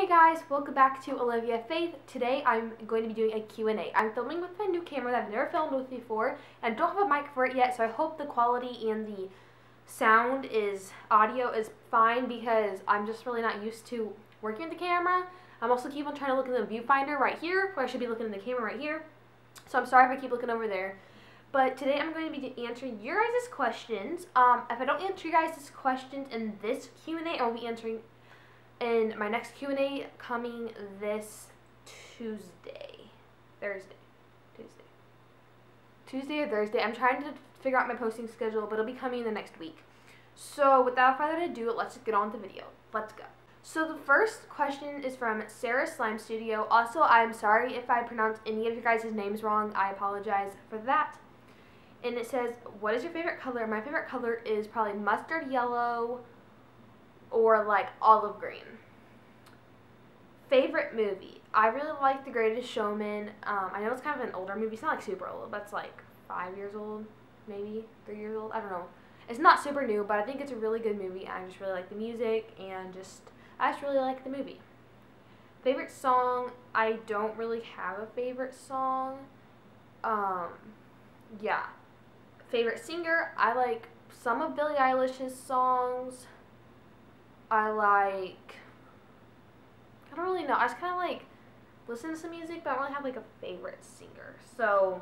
Guys, welcome back to Olivia Faith. Today I'm going to be doing a Q&A. I'm filming with my new camera that I've never filmed with before, and I don't have a mic for it yet, so I hope the quality and the audio is fine because I'm just really not used to working with the camera. I'm also keep on trying to look in the viewfinder right here, where I should be looking in the camera right here. So I'm sorry if I keep looking over there. But today I'm going to be answering your guys' questions. If I don't answer your guys' questions in this Q&A, I will be answering in my next Q&A coming this Tuesday or Thursday. I'm trying to figure out my posting schedule, but it'll be coming in the next week. So without further ado, let's just get on with the video. Let's go. So the first question is from Sarah Slime Studio. Also, I'm sorry if I pronounce any of your guys' names wrong. I apologize for that. And it says, what is your favorite color? My favorite color is probably mustard yellow or like olive green. Favorite movie? I really like The Greatest Showman. I know it's kind of an older movie. It's not like super old, but it's like 5 years old, maybe 3 years old. I don't know. It's not super new, but I think it's a really good movie. I just really like the music and I just really like the movie. Favorite song? I don't really have a favorite song. Yeah. Favorite singer? I like some of Billie Eilish's songs. I don't really know. I just kind of like listen to some music, but I don't really have like a favorite singer. So,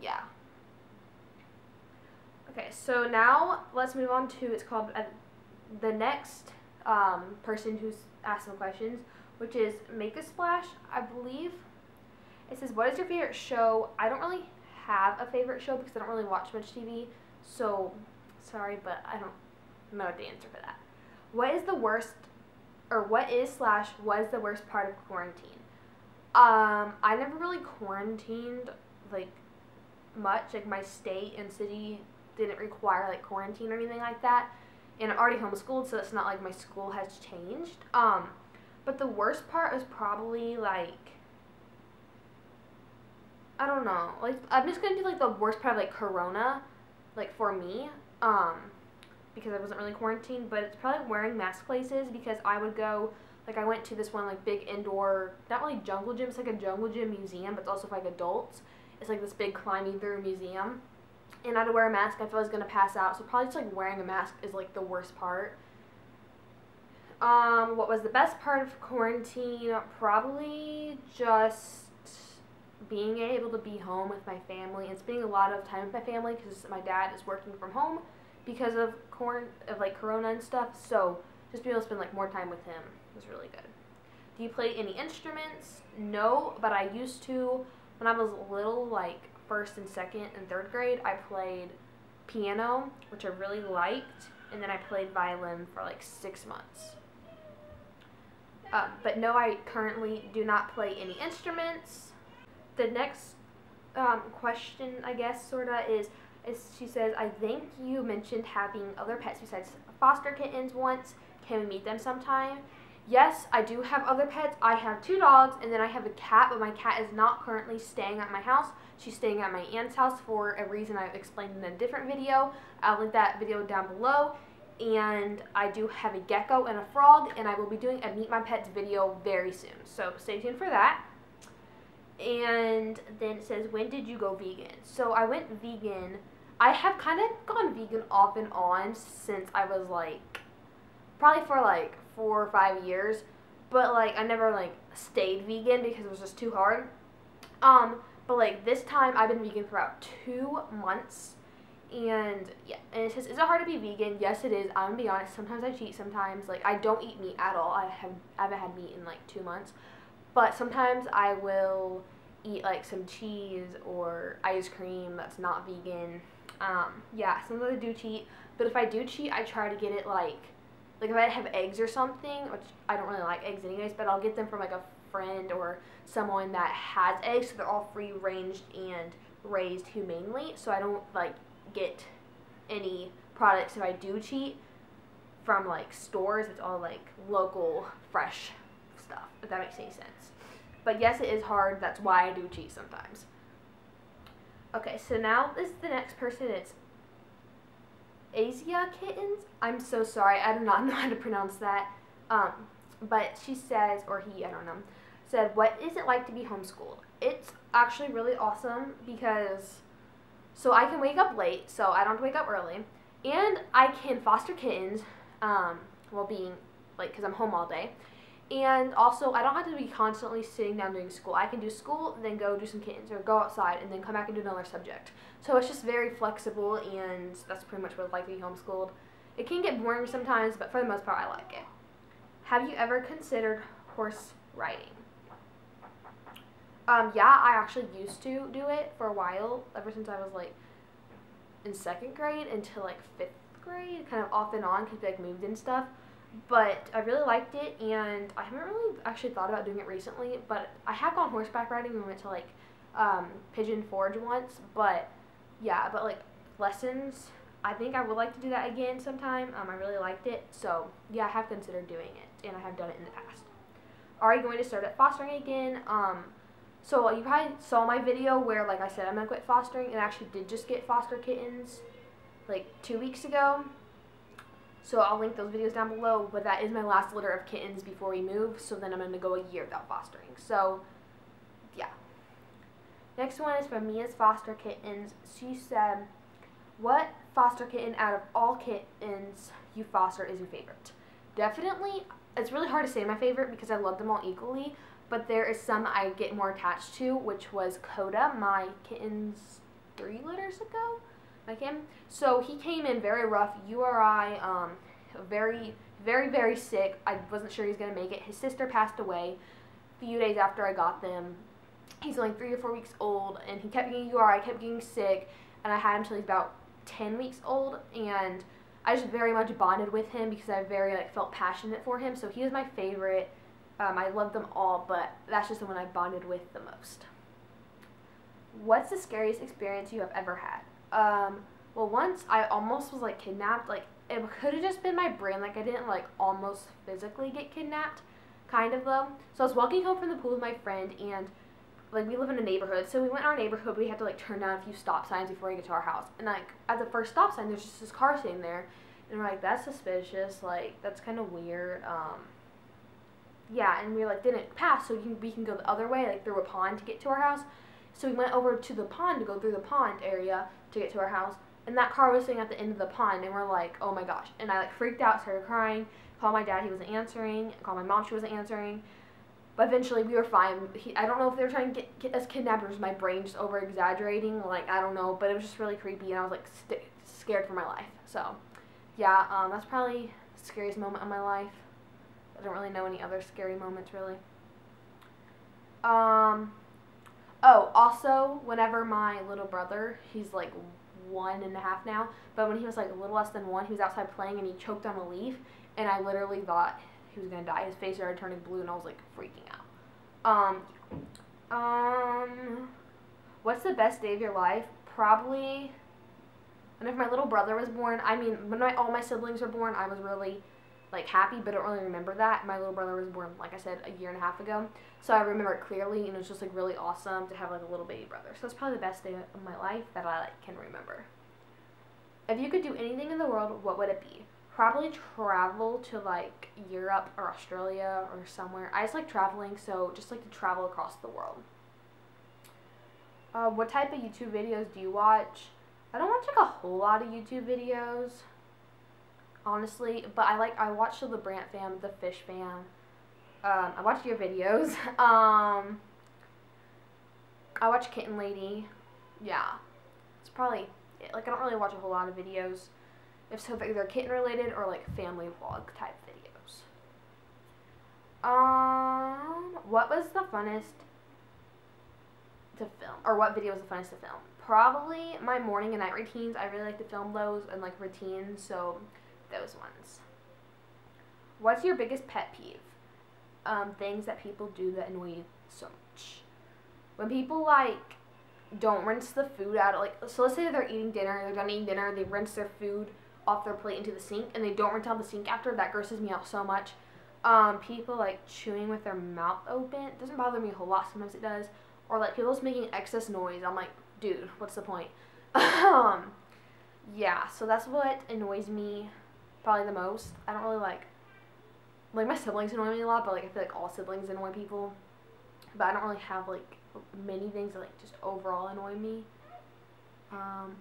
yeah. Okay, so now let's move on to, it's called the next person who's asked some questions, which is Make a Splash, I believe. It says, what is your favorite show? I don't really have a favorite show because I don't really watch much TV. So, sorry, but I don't know the answer for that. What is the worst the worst part of quarantine? I never really quarantined like much. Like my state and city didn't require like quarantine or anything like that. And I'm already homeschooled, so it's not like my school has changed. But the worst part is probably like, I don't know. Like I'm just gonna do like the worst part of like Corona, like for me. Because I wasn't really quarantined, but it's probably wearing mask places because I would go, like I went to this one like big indoor, not really jungle gym, it's like a jungle gym museum, but it's also for like adults. It's like this big climbing through museum, and I had to wear a mask. I felt I was gonna pass out, so probably just like wearing a mask is like the worst part. What was the best part of quarantine? Probably just being able to be home with my family and spending a lot of time with my family because my dad is working from home because of Corona and stuff, so just being able to spend like more time with him was really good. Do you play any instruments? No, but I used to when I was little, like first and second and third grade. I played piano, which I really liked, and then I played violin for like 6 months. But no, I currently do not play any instruments. The next question, I guess, sorta, is she says, I think you mentioned having other pets besides foster kittens once. Can we meet them sometime? Yes, I do have other pets. I have 2 dogs, and then I have a cat, but my cat is not currently staying at my house. She's staying at my aunt's house for a reason I've explained in a different video. I'll link that video down below. And I do have a gecko and a frog, and I will be doing a Meet My Pets video very soon. So stay tuned for that. And then it says, when did you go vegan? So I went vegan. I have kind of gone vegan off and on since I was like, probably for like 4 or 5 years, but like I never like stayed vegan because it was just too hard. But like this time I've been vegan for about 2 months, and yeah, and it says, is it hard to be vegan? Yes, it is. I'm gonna be honest, sometimes I cheat, sometimes like I don't eat meat at all. I haven't had meat in like 2 months, but sometimes I will eat like some cheese or ice cream that's not vegan. Yeah, sometimes I do cheat, but if I do cheat, I try to get it like if I have eggs or something, which I don't really like eggs anyways, but I'll get them from like a friend or someone that has eggs, so they're all free ranged and raised humanely, so I don't like get any products if I do cheat from like stores. It's all like local fresh stuff, if that makes any sense. But yes, it is hard. That's why I do cheat sometimes. Okay, so now this is the next person. It's Asia Kittens. I'm so sorry. I do not know how to pronounce that. But she says, or he, I don't know, said, what is it like to be homeschooled? It's actually really awesome because, so I can wake up late, so I don't have to wake up early, and I can foster kittens while being, like, because I'm home all day. And also, I don't have to be constantly sitting down doing school. I can do school, then go do some kittens, or go outside, and then come back and do another subject. So it's just very flexible, and that's pretty much what it's like being homeschooled. It can get boring sometimes, but for the most part, I like it. Have you ever considered horse riding? Yeah, I actually used to do it for a while, ever since I was, like, in 2nd grade until, like, 5th grade, kind of off and on, because we, like, moved and stuff. But I really liked it, and I haven't really actually thought about doing it recently, but I have gone horseback riding. We went to, like, Pigeon Forge once, but, yeah, but, like, lessons, I think I would like to do that again sometime. I really liked it, so, yeah, I have considered doing it, and I have done it in the past. Are you going to start at fostering again? So you probably saw my video where, like I said, I'm going to quit fostering, and I actually did just get foster kittens, like, 2 weeks ago. So I'll link those videos down below, but that is my last litter of kittens before we move, so then I'm going to go a year without fostering. So, yeah. Next one is from Mia's Foster Kittens. She said, what foster kitten out of all kittens you foster is your favorite? Definitely, it's really hard to say my favorite because I love them all equally, but there is some I get more attached to, which was Coda, my kittens 3 litters ago. Like him. So he came in very rough, URI, very, very, very sick. I wasn't sure he was going to make it. His sister passed away a few days after I got them. He's only 3 or 4 weeks old, and he kept getting URI, kept getting sick, and I had him until he's about 10 weeks old, and I just very much bonded with him because I very, like, felt passionate for him. So he was my favorite. I love them all, but that's just the one I bonded with the most. What's the scariest experience you have ever had? Well, once I almost was, like, kidnapped. Like, it could have just been my brain. Like, I didn't, like, almost physically get kidnapped, kind of, though. So I was walking home from the pool with my friend, and, like, we live in a neighborhood. So we went in our neighborhood, but we had to, like, turn down a few stop signs before we get to our house. And, like, at the first stop sign, there's just this car sitting there, and we're like, that's suspicious. Like, that's kind of weird. Yeah, and we, like, didn't pass, so we can go the other way, like, through a pond to get to our house. So we went over to the pond to go through the pond area to get to our house, and that car was sitting at the end of the pond, and we're like, oh my gosh. And I, like, freaked out, started crying, called my dad, he wasn't answering, called my mom, she wasn't answering, but eventually we were fine. I don't know if they were trying to get us kidnapped, or was my brain just over-exaggerating, like, I don't know, but it was just really creepy, and I was, like, scared for my life. So, yeah, that's probably the scariest moment of my life. I don't really know any other scary moments, really. Oh, also, whenever my little brother, he's like 1.5 now, but when he was like a little less than 1, he was outside playing and he choked on a leaf, and I literally thought he was gonna die. His face started turning blue, and I was like freaking out. What's the best day of your life? Probably whenever my little brother was born. I mean, when all my siblings were born, I was really, like, happy, but I don't really remember that. My little brother was born, like I said, a 1.5 years ago, so I remember it clearly, and it was just, like, really awesome to have, like, a little baby brother. So that's probably the best day of my life that I, like, can remember. If you could do anything in the world, what would it be? Probably travel to, like, Europe or Australia or somewhere. I just like traveling, so just like to travel across the world. What type of YouTube videos do you watch? I don't watch, like, a whole lot of YouTube videos, honestly, but I watch the Brant fam, the Fish fam. I watch your videos. I watch Kitten Lady. Yeah, it's probably it. Like, I don't really watch a whole lot of videos. If so, they're either kitten related or, like, family vlog type videos. What was the funnest to film, or what video was the funnest to film? Probably my morning and night routines. I really like to film those and, like, routines, so those ones. What's your biggest pet peeve? Things that people do that annoy you so much. When people, like, don't rinse the food out, like, so let's say they're eating dinner, they're done eating dinner, they rinse their food off their plate into the sink, and they don't rinse out the sink after. That grosses me out so much. People, like, chewing with their mouth open, it doesn't bother me a whole lot, sometimes it does. Or, like, people just making excess noise. I'm like, dude, what's the point? Yeah, so that's what annoys me probably the most. I don't really, like, like, my siblings annoy me a lot, but, like, I feel like all siblings annoy people. But I don't really have, like, many things that, like, just overall annoy me.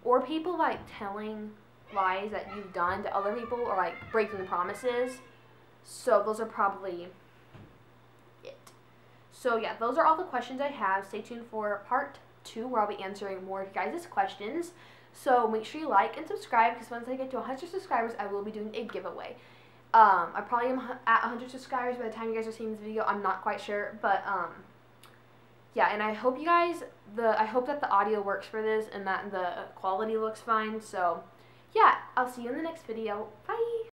Or people, like, telling lies that you've done to other people, or, like, breaking promises. So those are probably it. So yeah, those are all the questions I have. Stay tuned for part 2, where I'll be answering more of you guys' questions. So make sure you like and subscribe, because once I get to 100 subscribers, I will be doing a giveaway. I probably am at 100 subscribers by the time you guys are seeing this video. I'm not quite sure, but yeah, and I hope you guys, I hope that the audio works for this and that the quality looks fine. So yeah, I'll see you in the next video. Bye!